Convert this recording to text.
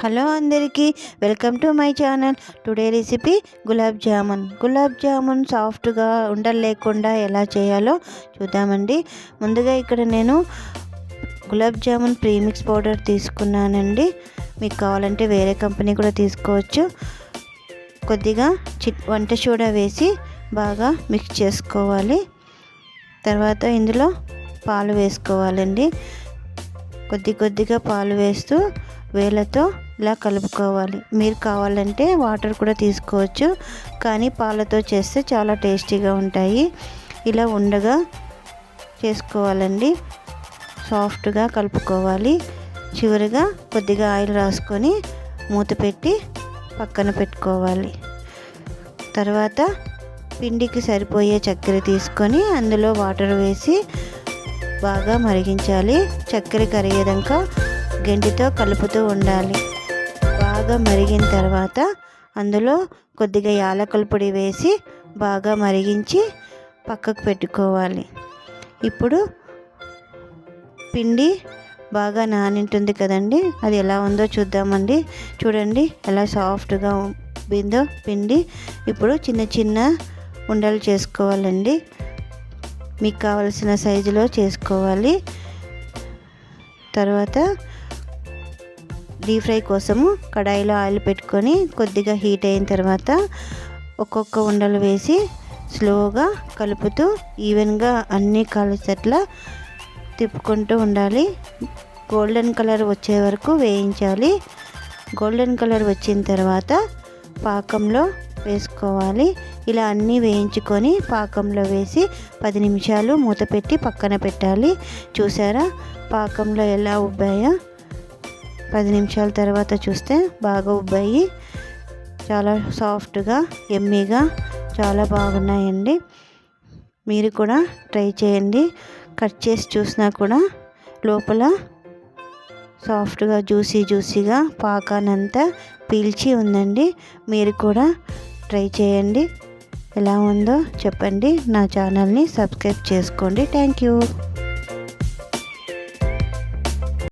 Hello అందరికీ, welcome to my channel. Today recipe gulab jamun సాఫ్ట్గా ఉండలు లేకుండా ఎలా చేయాలో చూద్దామండి. ముందుగా ఇక్కడ నేను గులాబ్ జామున్ ప్రీమిక్స్ పౌడర్ తీసుకున్నానండి. మీకు కావాలంటే వేరే కంపెనీ కూడా తీసుకోవచ్చు. కొద్దిగా వంట సోడా వేసి బాగా మిక్స్ చేసుకోవాలి. తర్వాత ఇందులో పాలు వేసుకోవాలండి. కొద్దిగా పాలు వేస్తూ వేళ్ళతో ఇలా కలుపుకోవాలి. మీరు కావాలంటే వాటర్ కూడా తీసుకోవచ్చు, కానీ పాలతో చేస్తే చాలా టేస్టీగా ఉంటాయి. ఇలా ఉండగా చేసుకోవాలండి. సాఫ్ట్గా కలుపుకోవాలి. చివరిగా కొద్దిగా ఆయిల్ రాసుకొని మూత పెట్టి పక్కన పెట్టుకోవాలి. తర్వాత పిండికి సరిపోయే చక్కెర తీసుకొని అందులో వాటర్ వేసి బాగా మరిగించాలి. చక్కెర కరిగేదాకా గెంటితో కలుపుతూ ఉండాలి. బాగా మరిగిన తర్వాత అందులో కొద్దిగా యాలకుల పొడి వేసి బాగా మరిగించి పక్కకు పెట్టుకోవాలి. ఇప్పుడు పిండి బాగా నానింటుంది కదండి, అది ఎలా ఉందో చూద్దామండి. చూడండి ఎలా సాఫ్ట్గా ఉందో పిండి. ఇప్పుడు చిన్న ఉండలు చేసుకోవాలండి. మీకు కావలసిన సైజులో చేసుకోవాలి. తర్వాత డీప్ ఫ్రై కోసము కడాయిలో ఆయిల్ పెట్టుకొని కొద్దిగా హీట్ అయిన తర్వాత ఒక్కొక్క ఉండలు వేసి స్లోగా కలుపుతూ ఈవెన్గా అన్నీ కలిసేట్లా తిప్పుకుంటూ ఉండాలి. గోల్డెన్ కలర్ వచ్చే వరకు వేయించాలి. గోల్డెన్ కలర్ వచ్చిన తర్వాత పాకంలో వేసుకోవాలి. ఇలా అన్నీ వేయించుకొని పాకంలో వేసి 10 నిమిషాలు మూత పెట్టి పక్కన పెట్టాలి. చూసారా పాకంలో ఎలా ఉబ్బాయో? 10 నిమిషాల తర్వాత చూస్తే బాగా ఉబ్బాయి, చాలా సాఫ్ట్గా యమ్మీగా చాలా బాగున్నాయండి. మీరు కూడా ట్రై చేయండి. కట్ చేసి చూసినా కూడా లోపల సాఫ్ట్గా జ్యూసీగా పాకానంతా పీల్చి ఉందండి. మీరు కూడా ట్రై చేయండి. ఎలా ఉందో చెప్పండి. నా ఛానల్ని సబ్స్క్రైబ్ చేసుకోండి. Thank you.